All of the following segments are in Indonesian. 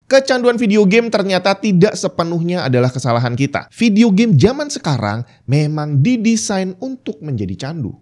Kecanduan video game ternyata tidak sepenuhnya adalah kesalahan kita. Video game zaman sekarang memang didesain untuk menjadi candu.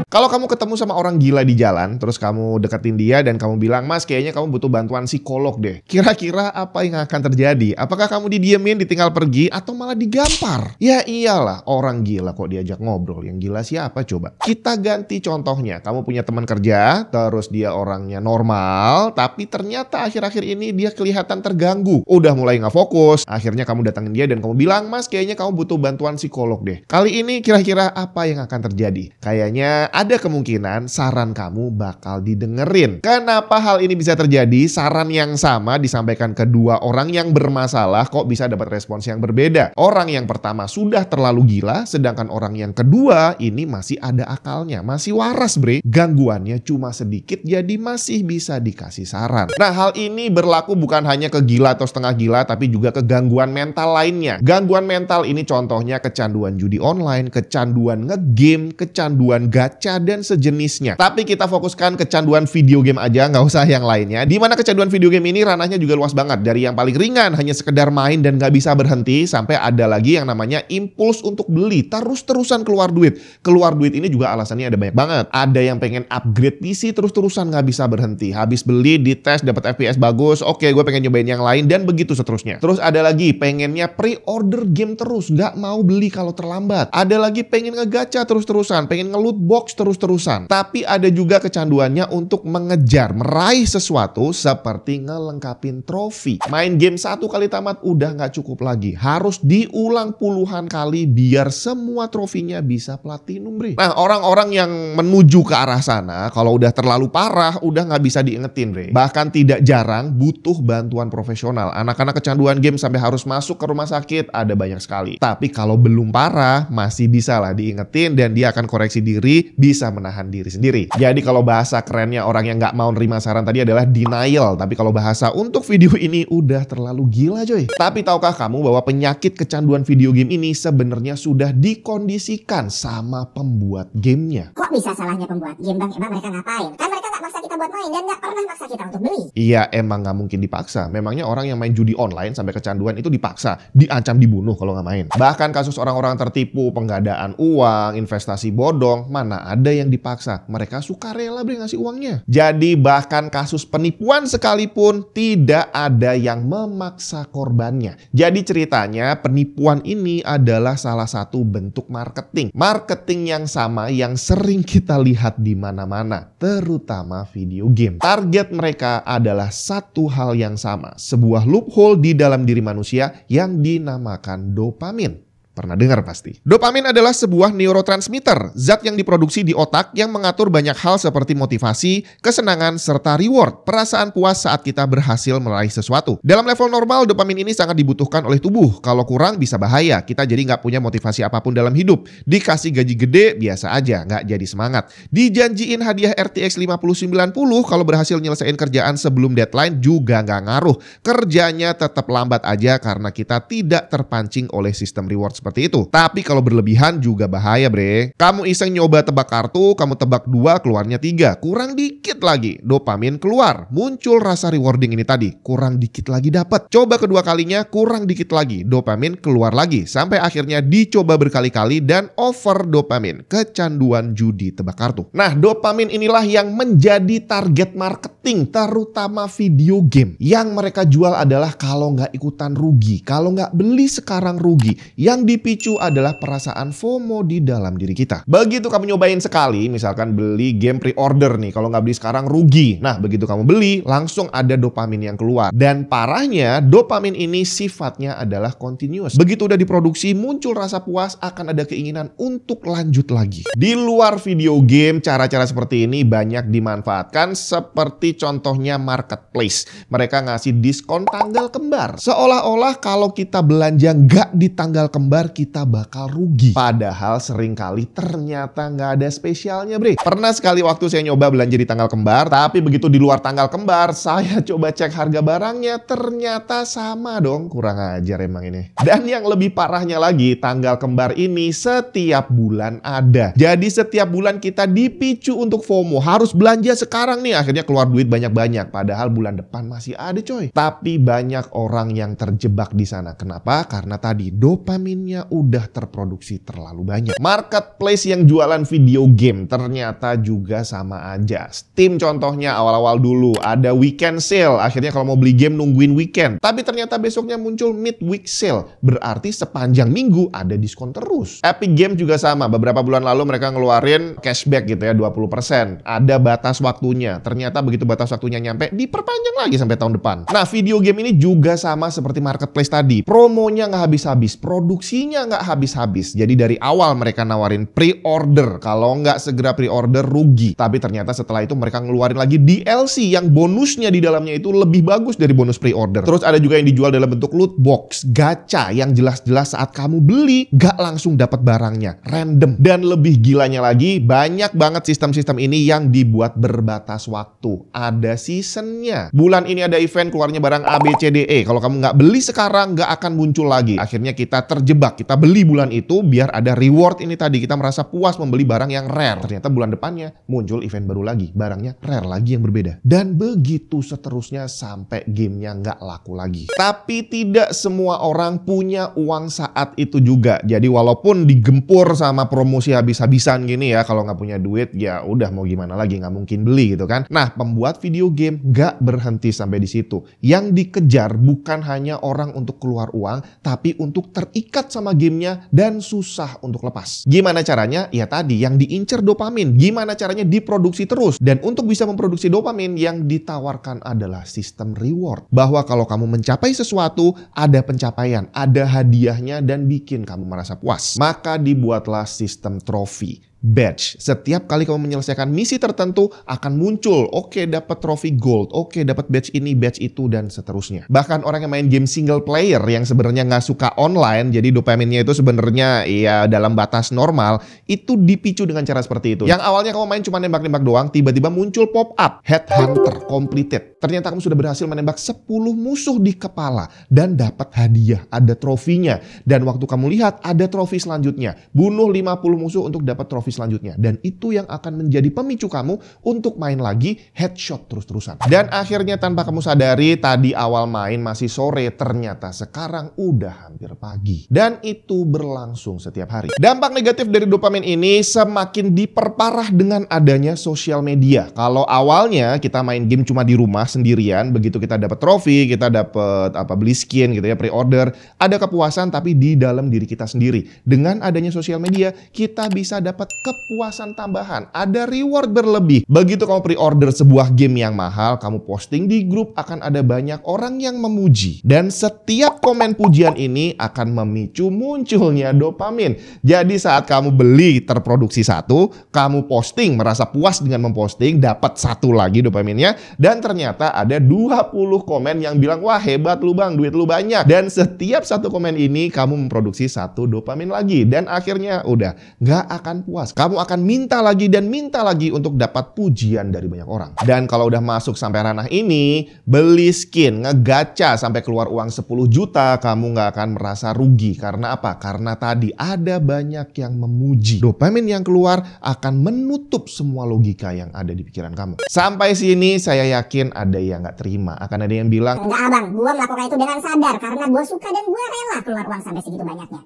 Kalau kamu ketemu sama orang gila di jalan, terus kamu deketin dia dan kamu bilang, "Mas, kayaknya kamu butuh bantuan psikolog deh." Kira-kira apa yang akan terjadi? Apakah kamu didiemin, ditinggal pergi, atau malah digampar? Ya iyalah, orang gila kok diajak ngobrol. Yang gila siapa coba? Kita ganti contohnya. Kamu punya teman kerja, terus dia orangnya normal, tapi ternyata akhir-akhir ini dia kelihatan terganggu. Udah mulai nggak fokus. Akhirnya kamu datangin dia dan kamu bilang, "Mas, kayaknya kamu butuh bantuan psikolog deh." Kali ini kira-kira apa yang akan terjadi? Kayaknya ada kemungkinan saran kamu bakal didengerin. Kenapa hal ini bisa terjadi? Saran yang sama disampaikan kedua orang yang bermasalah kok bisa dapat respons yang berbeda. Orang yang pertama sudah terlalu gila, sedangkan orang yang kedua ini masih ada akalnya, masih waras bre. Gangguannya cuma sedikit jadi masih bisa dikasih saran. Nah, hal ini berlaku bukan hanya ke gila atau setengah gila, tapi juga ke gangguan mental lainnya. Gangguan mental ini contohnya kecanduan judi online, kecanduan ngegame, kecanduan gacha, dan sejenisnya. Tapi kita fokuskan kecanduan video game aja, nggak usah yang lainnya. Dimana kecanduan video game ini ranahnya juga luas banget. Dari yang paling ringan, hanya sekedar main dan nggak bisa berhenti, sampai ada lagi yang namanya impuls untuk beli, terus-terusan keluar duit. Keluar duit ini juga alasannya ada banyak banget. Ada yang pengen upgrade PC terus-terusan nggak bisa berhenti. Habis beli, dites, dapat FPS bagus, oke gue pengen nyobain yang lain, dan begitu seterusnya. Terus ada lagi pengennya pre-order game terus, nggak mau beli kalau terlambat. Ada lagi pengen ngegacha terus-terusan, pengen nge-loot box terus-terusan. Tapi ada juga kecanduannya untuk mengejar, meraih sesuatu seperti ngelengkapin trofi. Main game satu kali tamat udah nggak cukup lagi. Harus diulang puluhan kali biar semua trofinya bisa platinum bre. Nah, orang-orang yang menuju ke arah sana, kalau udah terlalu parah, udah nggak bisa diingetin bre. Bahkan tidak jarang butuh bantuan profesional. Anak-anak kecanduan game sampai harus masuk ke rumah sakit, ada banyak sekali. Tapi kalau belum parah, masih bisa lah diingetin dan dia akan koreksi diri, bisa menahan diri sendiri. Jadi kalau bahasa kerennya orang yang nggak mau nerima saran tadi adalah denial. Tapi kalau bahasa untuk video ini udah terlalu gila coy. Tapi tahukah kamu bahwa penyakit kecanduan video game ini sebenarnya sudah dikondisikan sama pembuat gamenya? Kok bisa salahnya pembuat game bang? Emang mereka ngapain? Kan mereka nggak maksa kita buat main dan nggak pernah maksa kita untuk beli. Iya, emang nggak mungkin dipaksa. Memangnya orang yang main judi online sampai kecanduan itu dipaksa, diancam dibunuh kalau nggak main. Bahkan kasus orang-orang tertipu, penggadaan uang, investasi bodong, mana ada yang dipaksa. Mereka suka rela beri ngasih uangnya. Jadi bahkan kasus penipuan sekalipun tidak ada yang memaksa korbannya. Jadi ceritanya penipuan ini adalah salah satu bentuk marketing. Marketing yang sama yang sering kita lihat di mana-mana, terutama video game. Target mereka adalah satu hal yang sama, sebuah loophole di dalam diri manusia yang dinamakan dopamin. Pernah dengar pasti. Dopamin adalah sebuah neurotransmitter, zat yang diproduksi di otak yang mengatur banyak hal seperti motivasi, kesenangan, serta reward, perasaan puas saat kita berhasil meraih sesuatu. Dalam level normal, dopamin ini sangat dibutuhkan oleh tubuh. Kalau kurang bisa bahaya, kita jadi nggak punya motivasi apapun dalam hidup. Dikasih gaji gede, biasa aja, nggak jadi semangat. Dijanjiin hadiah RTX 5090 kalau berhasil nyelesain kerjaan sebelum deadline juga nggak ngaruh. Kerjanya tetap lambat aja karena kita tidak terpancing oleh sistem reward seperti itu. Tapi kalau berlebihan juga bahaya bre. Kamu iseng nyoba tebak kartu, kamu tebak 2 keluarnya 3, kurang dikit lagi dopamin keluar, muncul rasa rewarding ini tadi, kurang dikit lagi dapat. Coba kedua kalinya kurang dikit lagi, dopamin keluar lagi, sampai akhirnya dicoba berkali-kali dan over dopamin, kecanduan judi tebak kartu. Nah, dopamin inilah yang menjadi target marketing, terutama video game. Yang mereka jual adalah kalau nggak ikutan rugi, kalau nggak beli sekarang rugi. Yang dipicu adalah perasaan FOMO di dalam diri kita. Begitu kamu nyobain sekali, misalkan beli game pre-order nih, kalau nggak beli sekarang rugi. Nah, begitu kamu beli, langsung ada dopamin yang keluar. Dan parahnya, dopamin ini sifatnya adalah continuous. Begitu udah diproduksi, muncul rasa puas, akan ada keinginan untuk lanjut lagi. Di luar video game, cara-cara seperti ini banyak dimanfaatkan, seperti contohnya marketplace. Mereka ngasih diskon tanggal kembar. Seolah-olah kalau kita belanja nggak di tanggal kembar, sadar kita bakal rugi. Padahal seringkali ternyata nggak ada spesialnya, bre. Pernah sekali waktu saya nyoba belanja di tanggal kembar, tapi begitu di luar tanggal kembar, saya coba cek harga barangnya, ternyata sama dong. Kurang ajar emang ini. Dan yang lebih parahnya lagi, tanggal kembar ini setiap bulan ada. Jadi setiap bulan kita dipicu untuk FOMO. Harus belanja sekarang nih, akhirnya keluar duit banyak-banyak. Padahal bulan depan masih ada coy. Tapi banyak orang yang terjebak di sana. Kenapa? Karena tadi dopaminnya udah terproduksi terlalu banyak. Marketplace yang jualan video game ternyata juga sama aja. Steam contohnya awal-awal dulu ada weekend sale. Akhirnya kalau mau beli game nungguin weekend. Tapi ternyata besoknya muncul midweek sale. Berarti sepanjang minggu ada diskon terus. Epic Games juga sama. Beberapa bulan lalu mereka ngeluarin cashback gitu ya 20%. Ada batas waktunya. Ternyata begitu batas waktunya nyampe diperpanjang lagi sampai tahun depan. Nah video game ini juga sama seperti marketplace tadi. Promonya nggak habis-habis. Produksinya nggak habis-habis. Jadi dari awal mereka nawarin pre-order. Kalau nggak segera pre-order rugi. Tapi ternyata setelah itu mereka ngeluarin lagi DLC yang bonusnya di dalamnya itu lebih bagus dari bonus pre-order. Terus ada juga yang dijual dalam bentuk loot box, gacha yang jelas-jelas saat kamu beli nggak langsung dapat barangnya, random. Dan lebih gilanya lagi, banyak banget sistem-sistem ini yang dibuat berbatas waktu. Ada seasonnya. Bulan ini ada event keluarnya barang A, B, C, D, E. Kalau kamu nggak beli sekarang, nggak akan muncul lagi. Akhirnya kita terjebak. Kita beli bulan itu biar ada reward ini tadi. Kita merasa puas membeli barang yang rare. Ternyata bulan depannya muncul event baru lagi. Barangnya rare lagi yang berbeda. Dan begitu seterusnya sampai gamenya nggak laku lagi. Tapi tidak semua orang punya uang saat itu juga. Jadi walaupun digempur sama promosi habis-habisan gini ya, kalau nggak punya duit ya udah mau gimana lagi, nggak mungkin beli gitu kan. Nah pembuat video game nggak berhenti sampai di situ. Yang dikejar bukan hanya orang untuk keluar uang, tapi untuk terikat sama gamenya dan susah untuk lepas. Gimana caranya? Ya tadi yang diincer dopamin. Gimana caranya diproduksi terus. Dan untuk bisa memproduksi dopamin yang ditawarkan adalah sistem reward. Bahwa kalau kamu mencapai sesuatu, ada pencapaian, ada hadiahnya dan bikin kamu merasa puas. Maka dibuatlah sistem trofi. Badge. Setiap kali kamu menyelesaikan misi tertentu akan muncul, oke dapat trofi gold, oke dapat badge ini, badge itu dan seterusnya. Bahkan orang yang main game single player yang sebenarnya nggak suka online, jadi dopaminnya itu sebenarnya ya dalam batas normal, itu dipicu dengan cara seperti itu. Yang awalnya kamu main cuma nembak-nembak doang, tiba-tiba muncul pop up Headhunter completed. Ternyata kamu sudah berhasil menembak 10 musuh di kepala dan dapat hadiah, ada trofinya. Dan waktu kamu lihat ada trofi selanjutnya, bunuh 50 musuh untuk dapat trofi selanjutnya. Dan itu yang akan menjadi pemicu kamu untuk main lagi headshot terus-terusan. Dan akhirnya tanpa kamu sadari, tadi awal main masih sore, ternyata sekarang udah hampir pagi. Dan itu berlangsung setiap hari. Dampak negatif dari dopamin ini semakin diperparah dengan adanya sosial media. Kalau awalnya kita main game cuma di rumah sendirian, begitu kita dapat trofi, kita dapat beli skin gitu ya, pre-order, ada kepuasan tapi di dalam diri kita sendiri. Dengan adanya sosial media, kita bisa dapat kepuasan tambahan, ada reward berlebih. Begitu kamu pre-order sebuah game yang mahal, kamu posting di grup, akan ada banyak orang yang memuji. Dan setiap komen pujian ini akan memicu munculnya dopamin. Jadi saat kamu beli terproduksi satu, kamu posting, merasa puas dengan memposting, dapat satu lagi dopaminnya. Dan ternyata ada 20 komen yang bilang, wah hebat lu bang, duit lu banyak. Dan setiap satu komen ini, kamu memproduksi satu dopamin lagi. Dan akhirnya udah, nggak akan puas. Kamu akan minta lagi dan minta lagi untuk dapat pujian dari banyak orang. Dan kalau udah masuk sampai ranah ini, beli skin, ngegacha sampai keluar uang 10 juta, kamu nggak akan merasa rugi. Karena apa? Karena tadi ada banyak yang memuji. Dopamin yang keluar akan menutup semua logika yang ada di pikiran kamu. Sampai sini saya yakin ada yang nggak terima. Akan ada yang bilang, enggak abang, gua melakukan itu dengan sadar karena gua suka dan gua rela keluar uang sampai segitu banyaknya.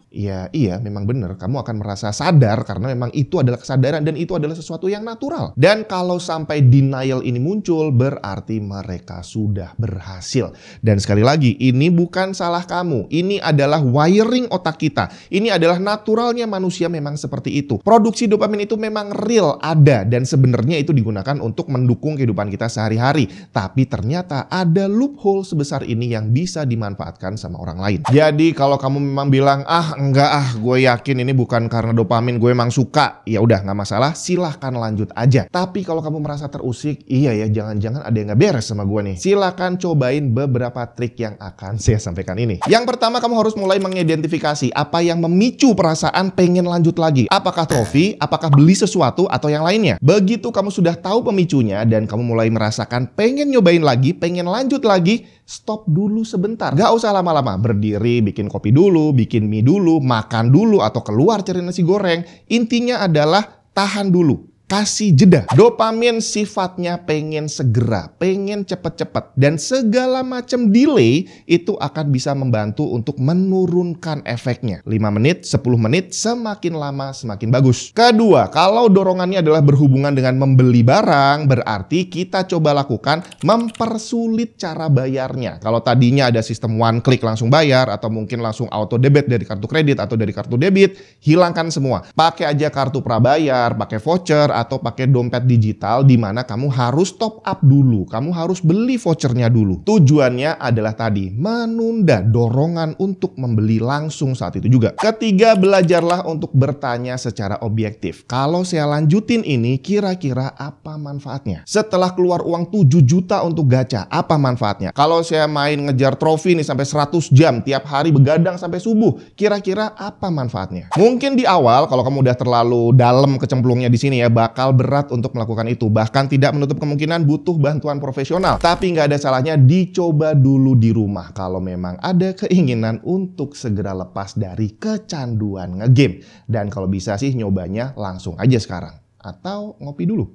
Iya, memang benar. Kamu akan merasa sadar karena memang itu adalah kesadaran dan itu adalah sesuatu yang natural. Dan kalau sampai denial ini muncul, berarti mereka sudah berhasil. Dan sekali lagi, ini bukan salah kamu. Ini adalah wiring otak kita. Ini adalah naturalnya manusia memang seperti itu. Produksi dopamin itu memang real, ada. Dan sebenarnya itu digunakan untuk mendukung kehidupan kita sehari-hari. Tapi Tapi ternyata ada loophole sebesar ini yang bisa dimanfaatkan sama orang lain. Jadi kalau kamu memang bilang, enggak gue yakin ini bukan karena dopamin, gue emang suka. Ya udah nggak masalah, silahkan lanjut aja. Tapi kalau kamu merasa terusik, iya ya jangan-jangan ada yang nggak beres sama gue nih. Silahkan cobain beberapa trik yang akan saya sampaikan ini. Yang pertama, kamu harus mulai mengidentifikasi apa yang memicu perasaan pengen lanjut lagi. Apakah trofi, apakah beli sesuatu, atau yang lainnya. Begitu kamu sudah tahu pemicunya dan kamu mulai merasakan pengen nyobain lagi, pengen lanjut lagi, stop dulu sebentar. Gak usah lama-lama, berdiri, bikin kopi dulu, bikin mie dulu, makan dulu, atau keluar cari nasi goreng. Intinya adalah tahan dulu. Kasih jeda. Dopamin sifatnya pengen segera, pengen cepet-cepet. Dan segala macam delay itu akan bisa membantu untuk menurunkan efeknya. 5 menit, 10 menit, semakin lama semakin bagus. Kedua, kalau dorongannya adalah berhubungan dengan membeli barang, berarti kita coba lakukan mempersulit cara bayarnya. Kalau tadinya ada sistem one click langsung bayar, atau mungkin langsung auto debit dari kartu kredit atau dari kartu debit, hilangkan semua. Pakai aja kartu prabayar, pakai voucher, atau pakai dompet digital di mana kamu harus top up dulu, kamu harus beli vouchernya dulu. Tujuannya adalah tadi menunda dorongan untuk membeli langsung saat itu juga. Ketiga, belajarlah untuk bertanya secara objektif. Kalau saya lanjutin ini, kira-kira apa manfaatnya? Setelah keluar uang 7 juta untuk gacha, apa manfaatnya? Kalau saya main ngejar trofi nih sampai 100 jam, tiap hari begadang sampai subuh, kira-kira apa manfaatnya? Mungkin di awal kalau kamu udah terlalu dalam kecemplungnya di sini ya, bakal berat untuk melakukan itu. Bahkan tidak menutup kemungkinan butuh bantuan profesional. Tapi nggak ada salahnya dicoba dulu di rumah kalau memang ada keinginan untuk segera lepas dari kecanduan ngegame. Dan kalau bisa sih nyobanya langsung aja sekarang. Atau ngopi dulu.